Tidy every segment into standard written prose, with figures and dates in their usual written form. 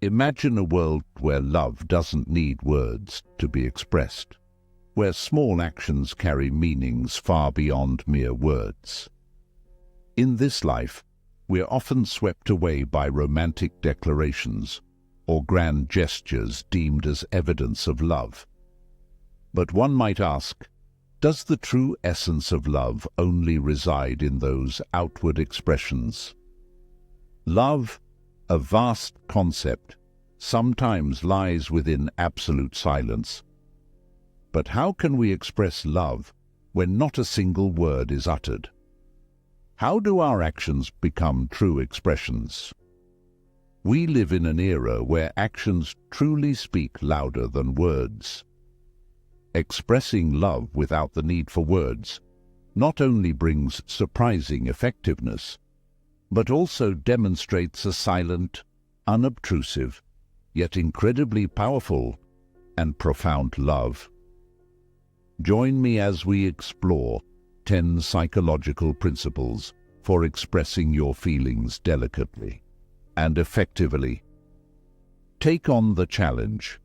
Imagine a world where love doesn't need words to be expressed, where small actions carry meanings far beyond mere words. In this life, we're often swept away by romantic declarations or grand gestures deemed as evidence of love. But one might ask, does the true essence of love only reside in those outward expressions? Love, a vast concept, sometimes lies within absolute silence. But how can we express love when not a single word is uttered? How do our actions become true expressions? We live in an era where actions truly speak louder than words. Expressing love without the need for words not only brings surprising effectiveness, but also demonstrates a silent, unobtrusive, yet incredibly powerful and profound love. Join me as we explore 10 psychological principles for expressing your feelings delicately and effectively. Take on the challenge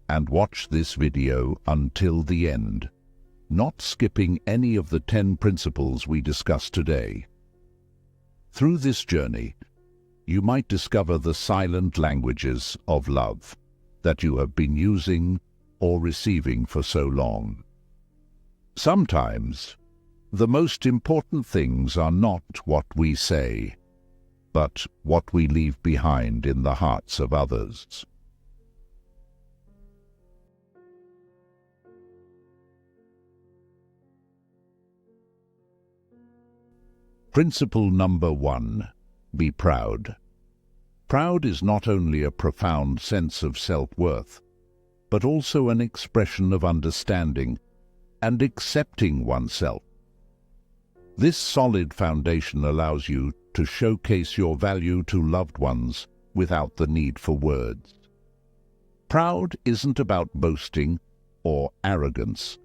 and watch this video until the end, not skipping any of the 10 principles we discussed today. Through this journey, you might discover the silent languages of love that you have been using or receiving for so long. Sometimes, the most important things are not what we say, but what we leave behind in the hearts of others. Principle number 1. Be proud. Proud is not only a profound sense of self-worth, but also an expression of understanding and accepting oneself. This solid foundation allows you to showcase your value to loved ones without the need for words. Proud isn't about boasting or arrogance,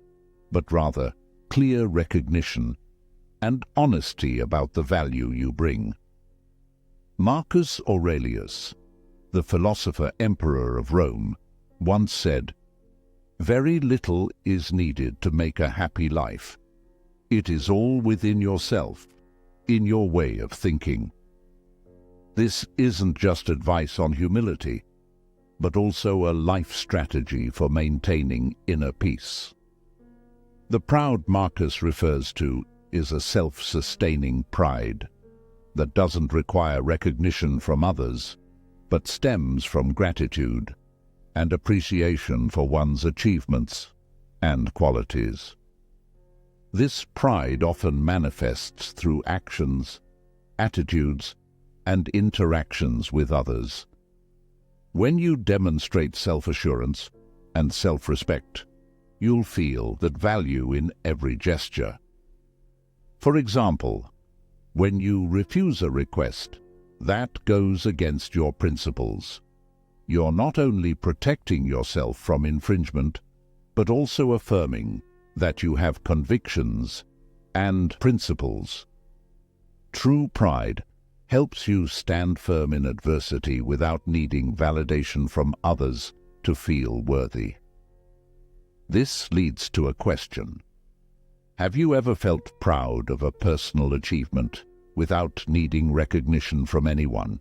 but rather clear recognition and honesty about the value you bring. Marcus Aurelius, the philosopher emperor of Rome, once said, "Very little is needed to make a happy life. It is all within yourself, in your way of thinking." This isn't just advice on humility, but also a life strategy for maintaining inner peace. The proud Marcus refers to is a self-sustaining pride that doesn't require recognition from others, but stems from gratitude and appreciation for one's achievements and qualities. This pride often manifests through actions, attitudes, and interactions with others. When you demonstrate self-assurance and self-respect, you'll feel that value in every gesture. For example, when you refuse a request that goes against your principles, you're not only protecting yourself from infringement, but also affirming that you have convictions and principles. True pride helps you stand firm in adversity without needing validation from others to feel worthy. This leads to a question. Have you ever felt proud of a personal achievement without needing recognition from anyone?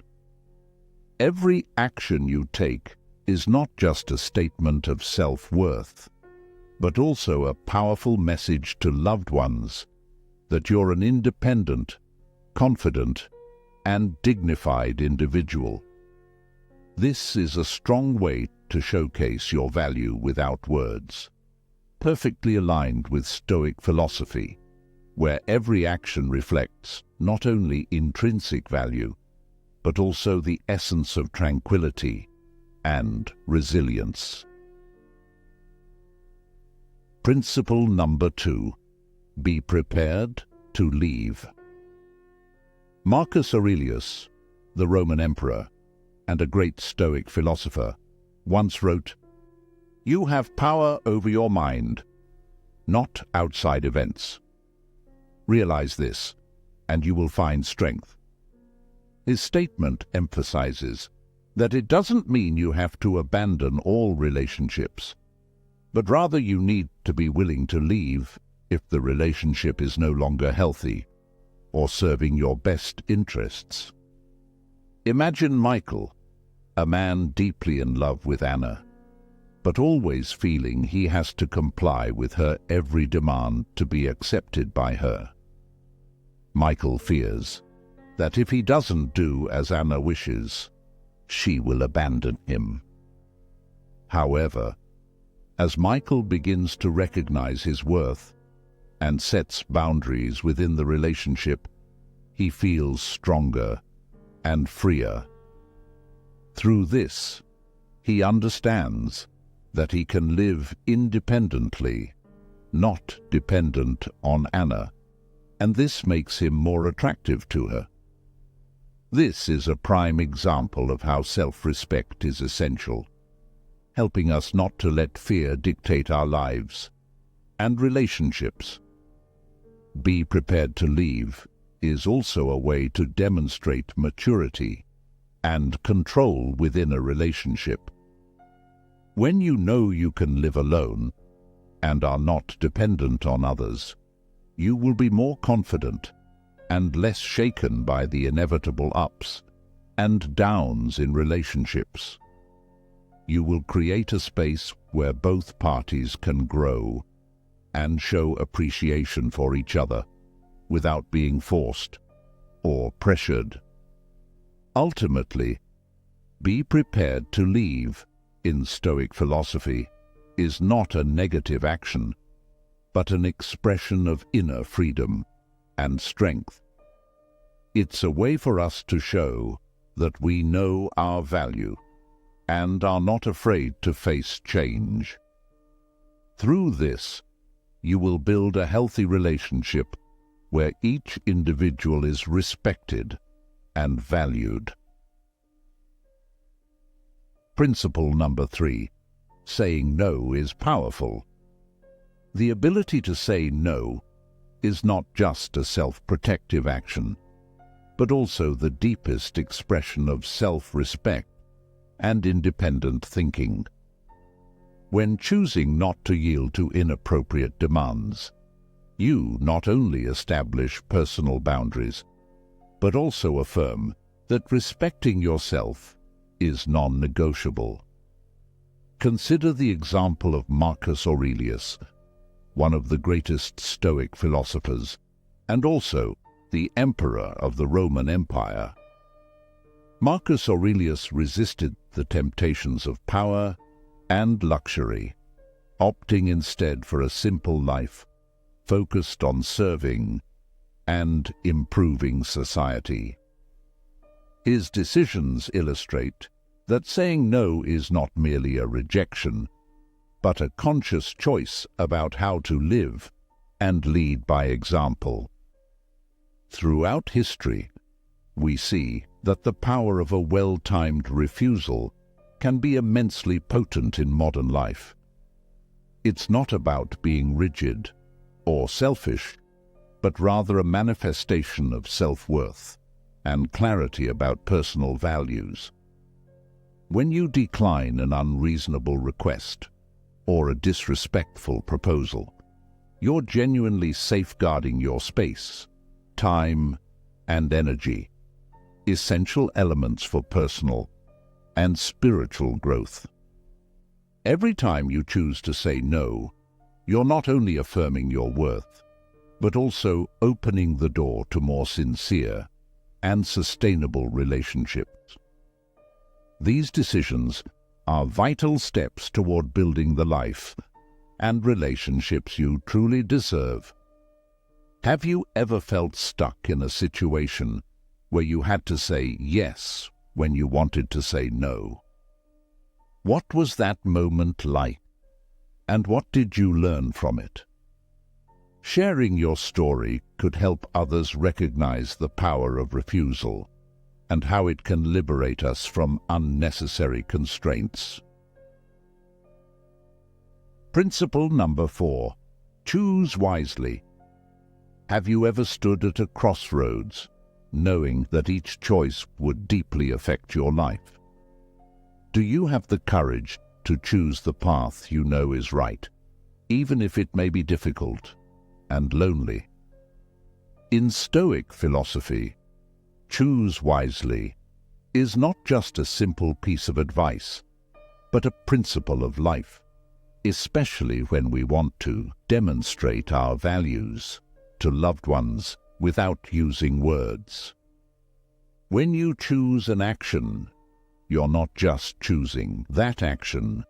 Every action you take is not just a statement of self-worth, but also a powerful message to loved ones that you're an independent, confident, and dignified individual. This is a strong way to showcase your value without words, perfectly aligned with Stoic philosophy, where every action reflects not only intrinsic value, but also the essence of tranquility and resilience. Principle number 2. Be prepared to leave. Marcus Aurelius, the Roman emperor and a great Stoic philosopher, once wrote, "You have power over your mind, not outside events. Realize this, and you will find strength." His statement emphasizes that it doesn't mean you have to abandon all relationships, but rather you need to be willing to leave if the relationship is no longer healthy or serving your best interests. Imagine Michael, a man deeply in love with Anna, but always feeling he has to comply with her every demand to be accepted by her. Michael fears that if he doesn't do as Anna wishes, she will abandon him. However, as Michael begins to recognize his worth and sets boundaries within the relationship, he feels stronger and freer. Through this, he understands that he can live independently, not dependent on Anna, and this makes him more attractive to her. This is a prime example of how self-respect is essential, helping us not to let fear dictate our lives and relationships. Be prepared to leave is also a way to demonstrate maturity and control within a relationship. When you know you can live alone and are not dependent on others, you will be more confident and less shaken by the inevitable ups and downs in relationships. You will create a space where both parties can grow and show appreciation for each other without being forced or pressured. Ultimately, be prepared to leave in Stoic philosophy is not a negative action, but an expression of inner freedom and strength. It's a way for us to show that we know our value and are not afraid to face change. Through this, you will build a healthy relationship where each individual is respected and valued. Principle number 3. Saying no is powerful. The ability to say no is not just a self-protective action, but also the deepest expression of self-respect and independent thinking. When choosing not to yield to inappropriate demands, you not only establish personal boundaries, but also affirm that respecting yourself is non-negotiable. Consider the example of Marcus Aurelius, one of the greatest Stoic philosophers, and also the emperor of the Roman Empire. Marcus Aurelius resisted the temptations of power and luxury, opting instead for a simple life focused on serving and improving society. His decisions illustrate that saying no is not merely a rejection, but a conscious choice about how to live and lead by example. Throughout history, we see that the power of a well-timed refusal can be immensely potent in modern life. It's not about being rigid or selfish, but rather a manifestation of self-worth and clarity about personal values. When you decline an unreasonable request or a disrespectful proposal, you're genuinely safeguarding your space, time, and energy, essential elements for personal and spiritual growth. Every time you choose to say no, you're not only affirming your worth, but also opening the door to more sincere and sustainable relationships. These decisions are vital steps toward building the life and relationships you truly deserve. Have you ever felt stuck in a situation where you had to say yes when you wanted to say no? What was that moment like, and what did you learn from it? Sharing your story could help others recognize the power of refusal and how it can liberate us from unnecessary constraints. Principle number 4. Choose wisely. Have you ever stood at a crossroads, knowing that each choice would deeply affect your life? Do you have the courage to choose the path you know is right, even if it may be difficult and lonely? In Stoic philosophy, choose wisely is not just a simple piece of advice, but a principle of life, especially when we want to demonstrate our values to loved ones without using words. When you choose an action, you're not just choosing that action,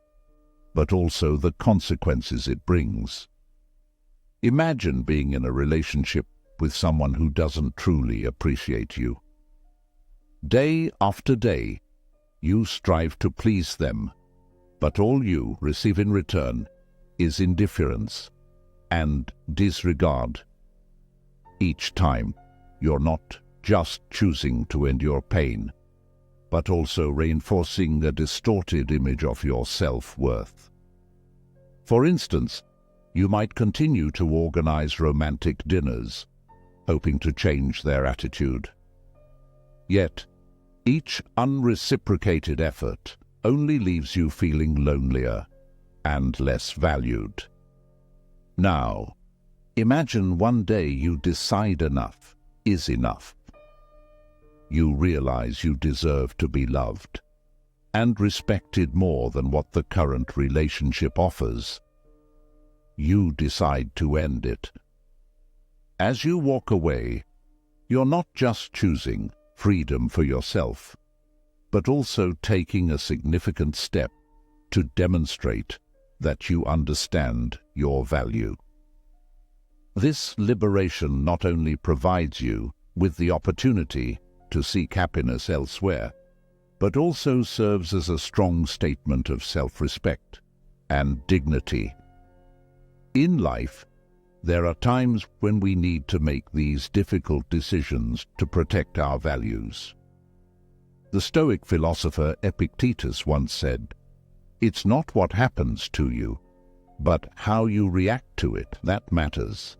but also the consequences it brings. Imagine being in a relationship with someone who doesn't truly appreciate you. Day after day, you strive to please them, but all you receive in return is indifference and disregard. Each time, you're not just choosing to endure pain, but also reinforcing a distorted image of your self-worth. For instance, you might continue to organize romantic dinners, hoping to change their attitude. Yet, each unreciprocated effort only leaves you feeling lonelier and less valued. Now, imagine one day you decide enough is enough. You realize you deserve to be loved and respected more than what the current relationship offers. You decide to end it. As you walk away, you're not just choosing freedom for yourself, but also taking a significant step to demonstrate that you understand your value. This liberation not only provides you with the opportunity to seek happiness elsewhere, but also serves as a strong statement of self-respect and dignity. In life, there are times when we need to make these difficult decisions to protect our values. The Stoic philosopher Epictetus once said, "It's not what happens to you, but how you react to it that matters."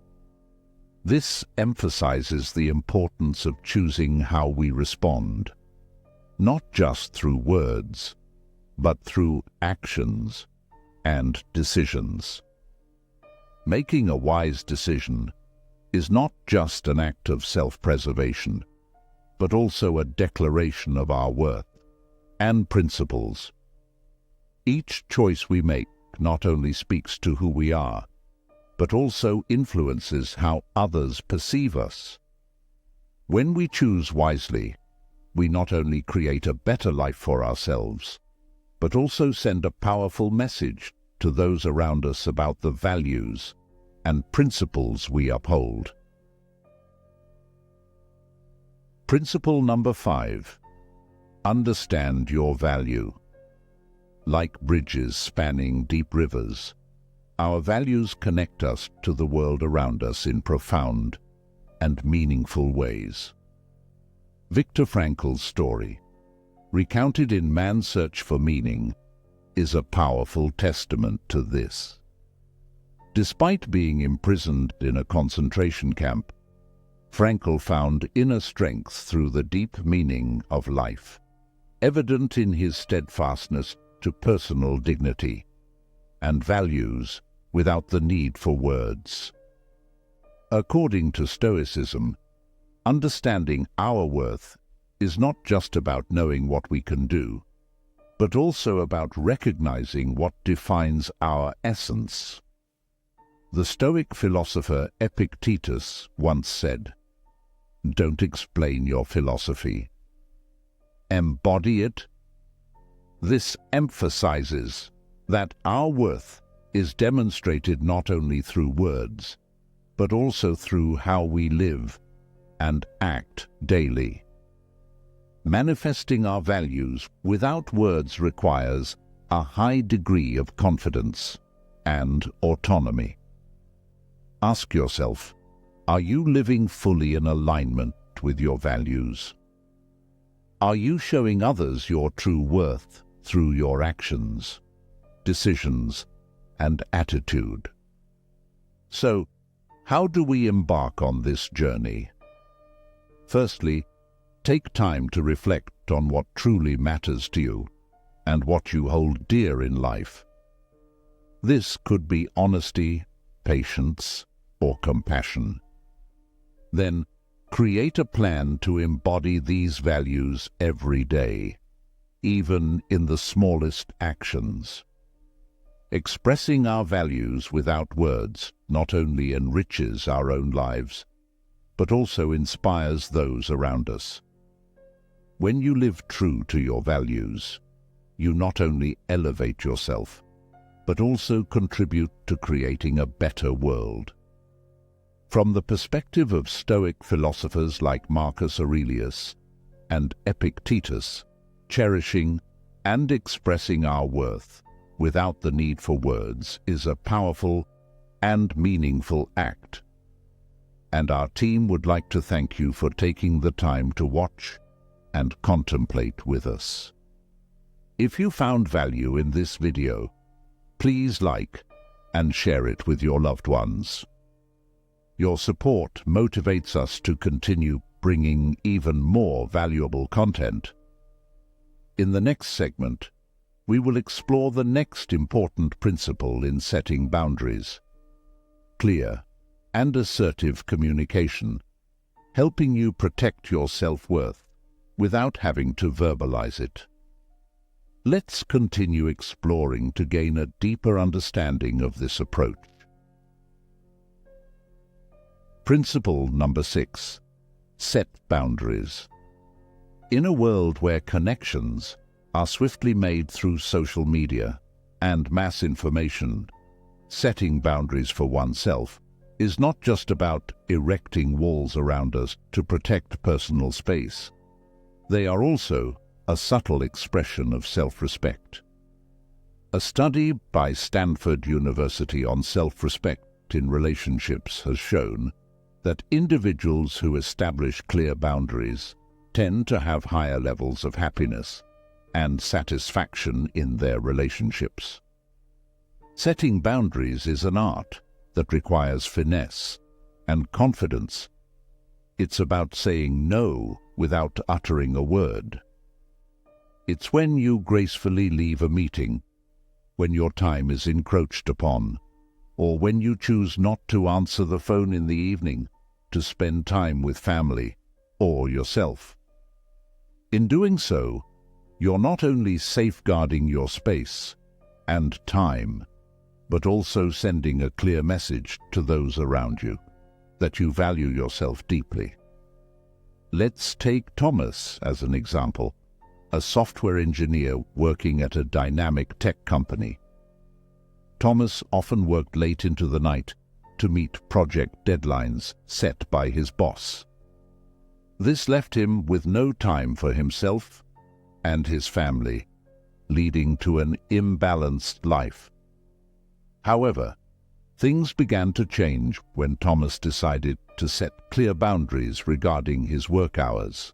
This emphasizes the importance of choosing how we respond, not just through words, but through actions and decisions. Making a wise decision is not just an act of self-preservation, but also a declaration of our worth and principles. Each choice we make not only speaks to who we are, but also influences how others perceive us. When we choose wisely, we not only create a better life for ourselves, but also send a powerful message to those around us about the values and principles we uphold. Principle number 5. Understand your value. Like bridges spanning deep rivers, our values connect us to the world around us in profound and meaningful ways. Viktor Frankl's story, recounted in Man's Search for Meaning, is a powerful testament to this. Despite being imprisoned in a concentration camp, Frankl found inner strength through the deep meaning of life, evident in his steadfastness to personal dignity and values without the need for words. According to Stoicism, understanding our worth is not just about knowing what we can do, but also about recognizing what defines our essence. The Stoic philosopher Epictetus once said, "Don't explain your philosophy. Embody it." This emphasizes that our worth is demonstrated not only through words, but also through how we live and act daily. Manifesting our values without words requires a high degree of confidence and autonomy. Ask yourself, are you living fully in alignment with your values? Are you showing others your true worth through your actions, decisions, and attitude? So, how do we embark on this journey? Firstly, take time to reflect on what truly matters to you and what you hold dear in life. This could be honesty, patience, or compassion. Then, create a plan to embody these values every day, even in the smallest actions. Expressing our values without words not only enriches our own lives, but also inspires those around us. When you live true to your values, you not only elevate yourself, but also contribute to creating a better world. From the perspective of Stoic philosophers like Marcus Aurelius and Epictetus, cherishing and expressing our worth without the need for words is a powerful and meaningful act. And our team would like to thank you for taking the time to watch and contemplate with us. If you found value in this video, please like and share it with your loved ones. Your support motivates us to continue bringing even more valuable content. In the next segment, we will explore the next important principle in setting boundaries: clear and assertive communication, helping you protect your self-worth without having to verbalize it. Let's continue exploring to gain a deeper understanding of this approach. Principle number 6. Set boundaries. In a world where connections are swiftly made through social media and mass information, setting boundaries for oneself is not just about erecting walls around us to protect personal space. They are also a subtle expression of self-respect. A study by Stanford University on self-respect in relationships has shown that individuals who establish clear boundaries tend to have higher levels of happiness and satisfaction in their relationships. Setting boundaries is an art that requires finesse and confidence. It's about saying no without uttering a word. It's when you gracefully leave a meeting, when your time is encroached upon, or when you choose not to answer the phone in the evening to spend time with family or yourself. In doing so, you're not only safeguarding your space and time, but also sending a clear message to those around you that you value yourself deeply. Let's take Thomas as an example, a software engineer working at a dynamic tech company. Thomas often worked late into the night to meet project deadlines set by his boss. This left him with no time for himself and his family, leading to an imbalanced life. However, things began to change when Thomas decided to set clear boundaries regarding his work hours.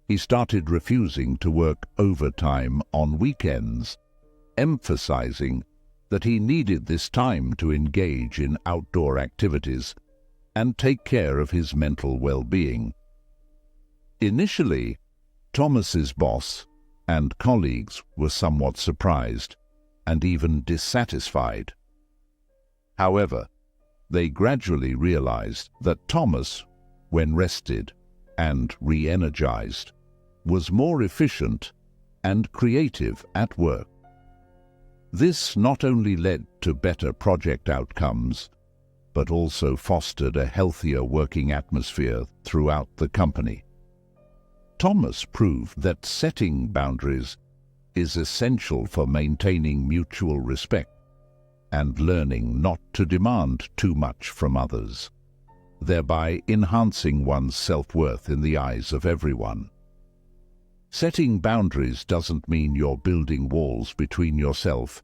He started refusing to work overtime on weekends, emphasizing that he needed this time to engage in outdoor activities and take care of his mental well-being. Initially, Thomas's boss and colleagues were somewhat surprised and even dissatisfied. However, they gradually realized that Thomas, when rested and re-energized, was more efficient and creative at work. This not only led to better project outcomes, but also fostered a healthier working atmosphere throughout the company. Thomas proved that setting boundaries is essential for maintaining mutual respect and learning not to demand too much from others, thereby enhancing one's self-worth in the eyes of everyone. Setting boundaries doesn't mean you're building walls between yourself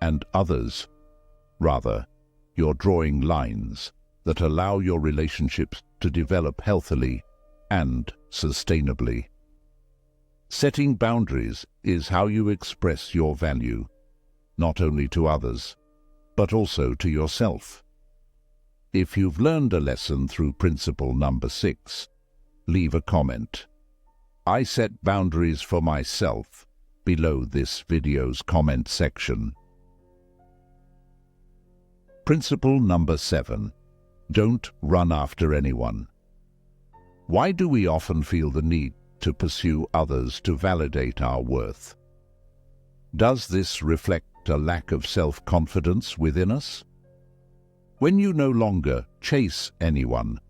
and others. Rather, you're drawing lines that allow your relationships to develop healthily and sustainably. Setting boundaries is how you express your value, not only to others, but also to yourself. If you've learned a lesson through principle number 6, leave a comment. I set boundaries for myself below this video's comment section. Principle number 7. Don't run after anyone. Why do we often feel the need to pursue others to validate our worth? Does this reflect a lack of self-confidence within us? When you no longer chase anyone,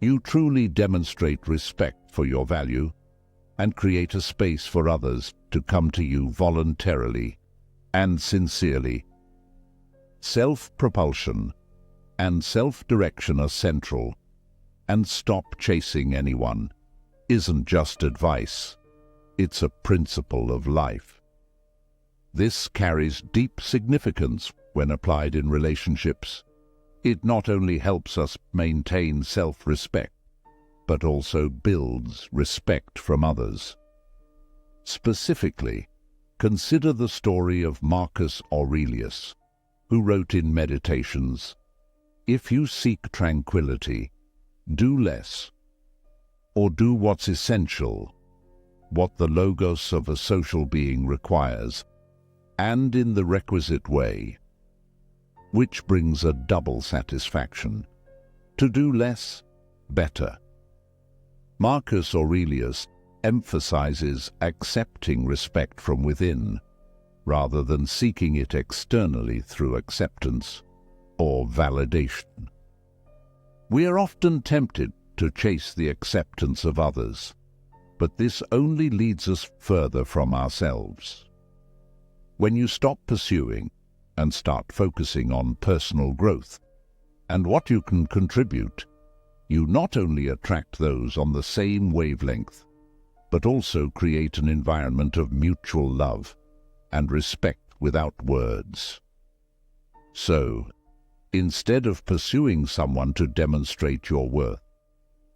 you truly demonstrate respect for your value and create a space for others to come to you voluntarily and sincerely. Self-propulsion and self-direction are central, and stop chasing anyone isn't just advice, it's a principle of life. This carries deep significance when applied in relationships. It not only helps us maintain self-respect, but also builds respect from others. Specifically, consider the story of Marcus Aurelius, who wrote in Meditations, "If you seek tranquility, do less, or do what's essential, what the logos of a social being requires, and in the requisite way, which brings a double satisfaction. To do less, better." Marcus Aurelius emphasizes accepting respect from within, rather than seeking it externally through acceptance or validation. We are often tempted to chase the acceptance of others, but this only leads us further from ourselves. When you stop pursuing and start focusing on personal growth and what you can contribute, you not only attract those on the same wavelength, but also create an environment of mutual love and respect without words. So, instead of pursuing someone to demonstrate your worth,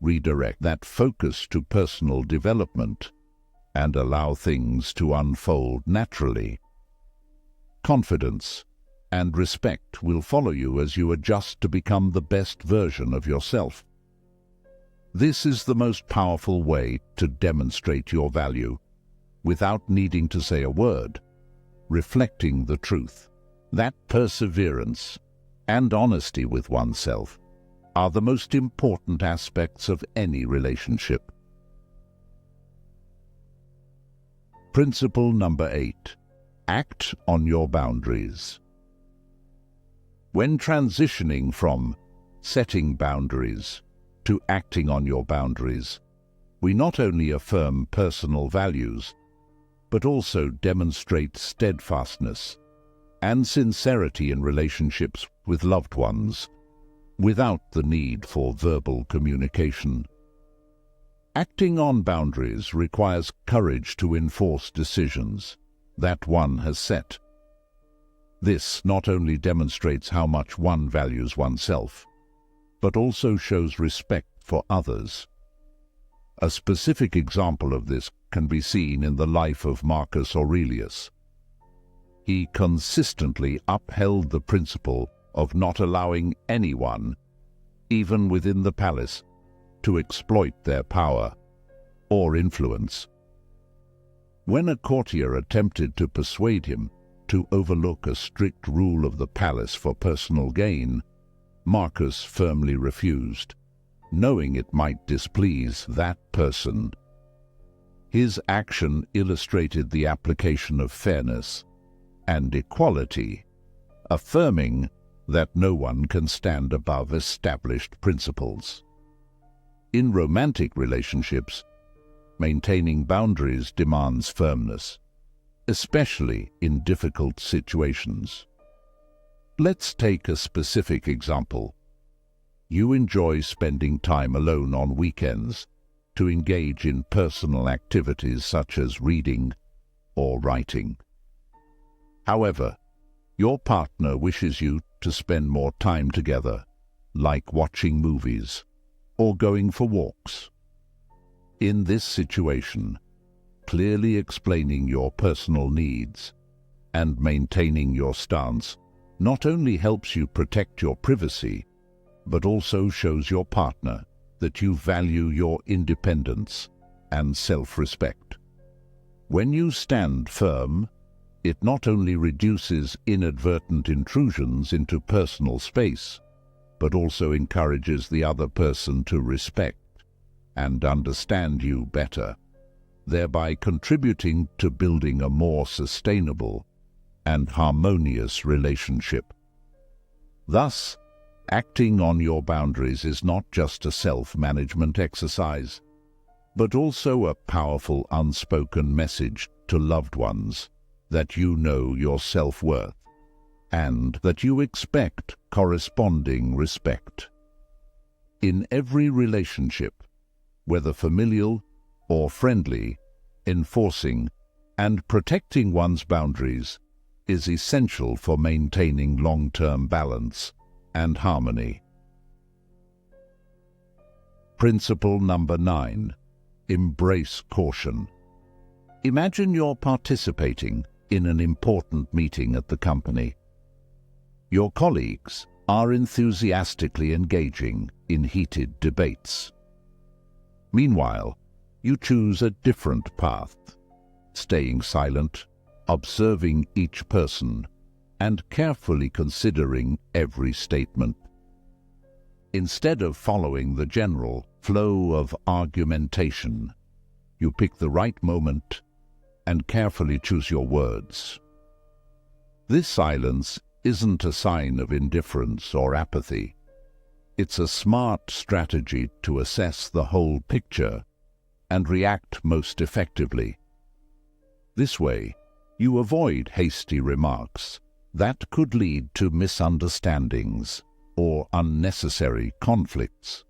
redirect that focus to personal development and allow things to unfold naturally. Confidence and respect will follow you as you adjust to become the best version of yourself. This is the most powerful way to demonstrate your value without needing to say a word, reflecting the truth. That perseverance and honesty with oneself are the most important aspects of any relationship. Principle number 8. Act on your boundaries. When transitioning from setting boundaries to acting on your boundaries, we not only affirm personal values, but also demonstrate steadfastness and sincerity in relationships with loved ones, without the need for verbal communication. Acting on boundaries requires courage to enforce decisions that one has set. This not only demonstrates how much one values oneself, but also shows respect for others. A specific example of this can be seen in the life of Marcus Aurelius. He consistently upheld the principle of not allowing anyone, even within the palace, to exploit their power or influence. When a courtier attempted to persuade him to overlook a strict rule of the palace for personal gain, Marcus firmly refused, knowing it might displease that person. His action illustrated the application of fairness and equality, affirming that no one can stand above established principles. In romantic relationships, maintaining boundaries demands firmness, especially in difficult situations. Let's take a specific example. You enjoy spending time alone on weekends to engage in personal activities such as reading or writing. However, your partner wishes you to spend more time together, like watching movies or going for walks. In this situation, clearly explaining your personal needs and maintaining your stance not only helps you protect your privacy, but also shows your partner that you value your independence and self-respect. When you stand firm, it not only reduces inadvertent intrusions into personal space, but also encourages the other person to respect and understand you better, thereby contributing to building a more sustainable and harmonious relationship. Thus, acting on your boundaries is not just a self-management exercise, but also a powerful unspoken message to loved ones that you know your self-worth and that you expect corresponding respect. In every relationship, whether familial or friendly, enforcing and protecting one's boundaries is essential for maintaining long-term balance and harmony. Principle number 9. Embrace caution. Imagine you're participating in an important meeting at the company. Your colleagues are enthusiastically engaging in heated debates. Meanwhile, you choose a different path, staying silent, observing each person, and carefully considering every statement. Instead of following the general flow of argumentation, you pick the right moment and carefully choose your words. This silence isn't a sign of indifference or apathy. It's a smart strategy to assess the whole picture and react most effectively. This way, you avoid hasty remarks that could lead to misunderstandings or unnecessary conflicts.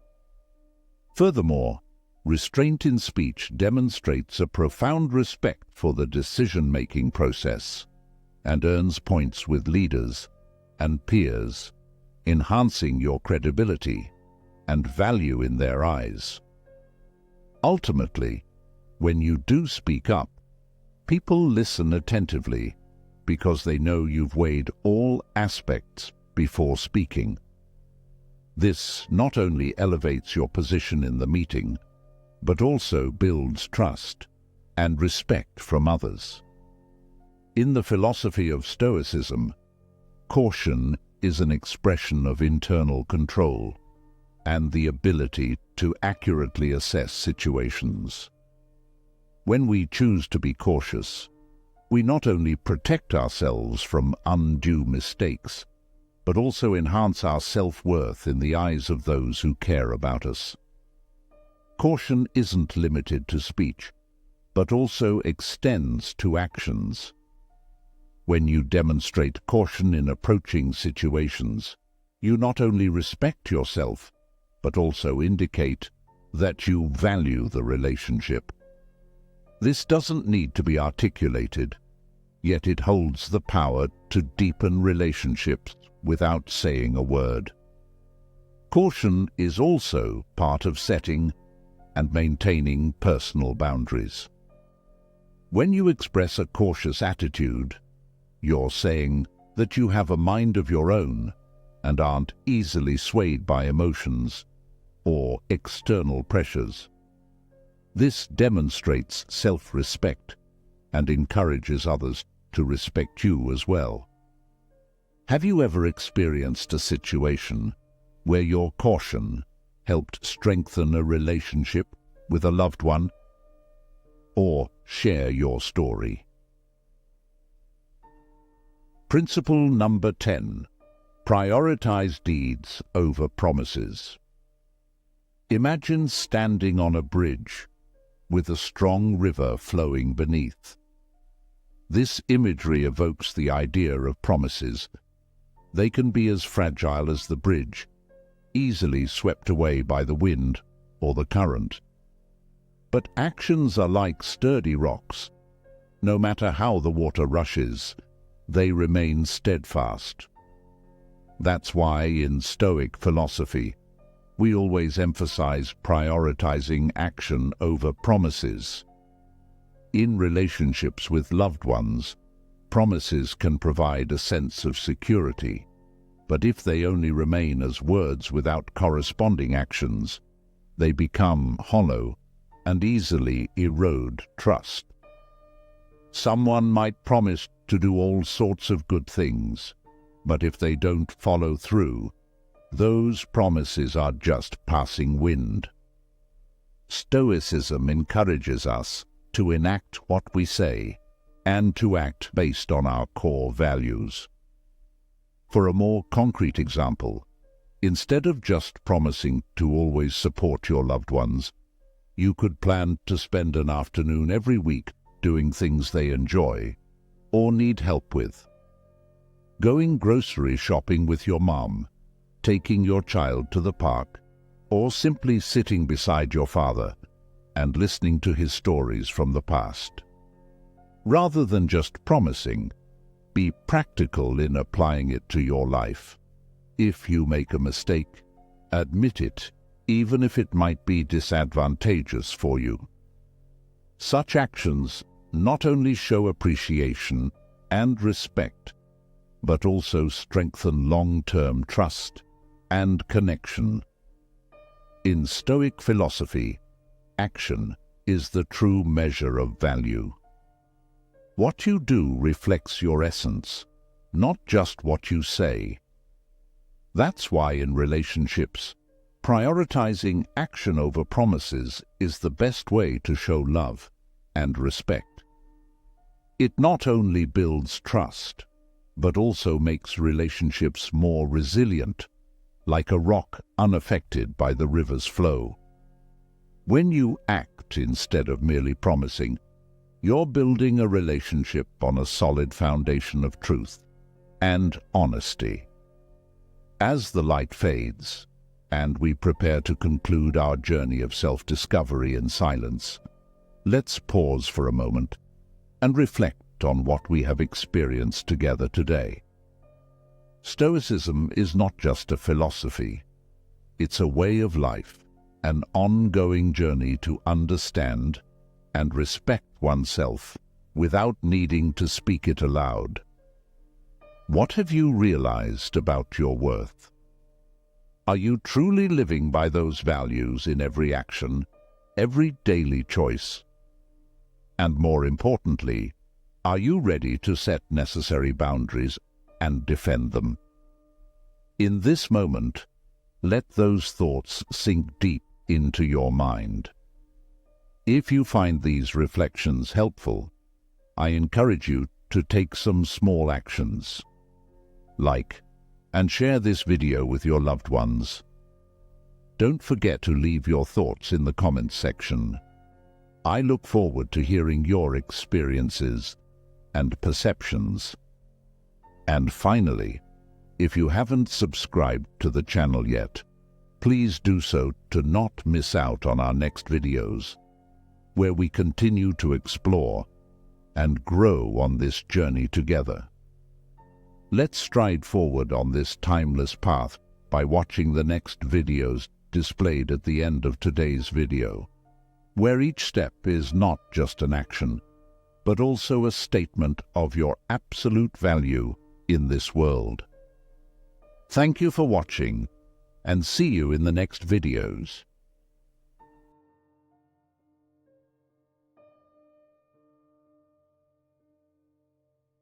Furthermore, restraint in speech demonstrates a profound respect for the decision-making process and earns points with leaders and peers, enhancing your credibility and value in their eyes. Ultimately, when you do speak up, people listen attentively because they know you've weighed all aspects before speaking. This not only elevates your position in the meeting, but also builds trust and respect from others. In the philosophy of Stoicism, caution is an expression of internal control and the ability to accurately assess situations. When we choose to be cautious, we not only protect ourselves from undue mistakes, but also enhance our self-worth in the eyes of those who care about us. Caution isn't limited to speech, but also extends to actions. When you demonstrate caution in approaching situations, you not only respect yourself, but also indicate that you value the relationship. This doesn't need to be articulated, yet it holds the power to deepen relationships without saying a word. Caution is also part of setting and maintaining personal boundaries. When you express a cautious attitude, you're saying that you have a mind of your own and aren't easily swayed by emotions or external pressures. This demonstrates self-respect and encourages others to respect you as well. Have you ever experienced a situation where your caution helped strengthen a relationship with a loved one? Or share your story. Principle number 10. Prioritize deeds over promises. Imagine standing on a bridge with a strong river flowing beneath. This imagery evokes the idea of promises. They can be as fragile as the bridge, easily swept away by the wind or the current. But actions are like sturdy rocks. No matter how the water rushes, they remain steadfast. That's why in Stoic philosophy, we always emphasize prioritizing action over promises. In relationships with loved ones, promises can provide a sense of security, but if they only remain as words without corresponding actions, they become hollow and easily erode trust. Someone might promise to do all sorts of good things, but if they don't follow through, those promises are just passing wind. Stoicism encourages us to enact what we say and to act based on our core values. For a more concrete example, instead of just promising to always support your loved ones, you could plan to spend an afternoon every week doing things they enjoy or need help with. Going grocery shopping with your mom, taking your child to the park, or simply sitting beside your father and listening to his stories from the past. Rather than just promising, be practical in applying it to your life. If you make a mistake, admit it, even if it might be disadvantageous for you. Such actions not only show appreciation and respect, but also strengthen long-term trust and connection. In Stoic philosophy, action is the true measure of value. What you do reflects your essence, not just what you say. That's why in relationships, prioritizing action over promises is the best way to show love and respect. It not only builds trust, but also makes relationships more resilient, like a rock unaffected by the river's flow. When you act instead of merely promising, you're building a relationship on a solid foundation of truth and honesty. As the light fades, and we prepare to conclude our journey of self-discovery in silence, let's pause for a moment and reflect on what we have experienced together today. Stoicism is not just a philosophy. It's a way of life, an ongoing journey to understand and respect oneself without needing to speak it aloud. What have you realized about your worth? Are you truly living by those values in every action, every daily choice? And more importantly, are you ready to set necessary boundaries and defend them? In this moment, let those thoughts sink deep into your mind. If you find these reflections helpful, I encourage you to take some small actions. Like and share this video with your loved ones. Don't forget to leave your thoughts in the comments section. I look forward to hearing your experiences and perceptions. And finally, if you haven't subscribed to the channel yet, please do so to not miss out on our next videos, where we continue to explore and grow on this journey together. Let's stride forward on this timeless path by watching the next videos displayed at the end of today's video, where each step is not just an action, but also a statement of your absolute value in this world. Thank you for watching, and see you in the next videos.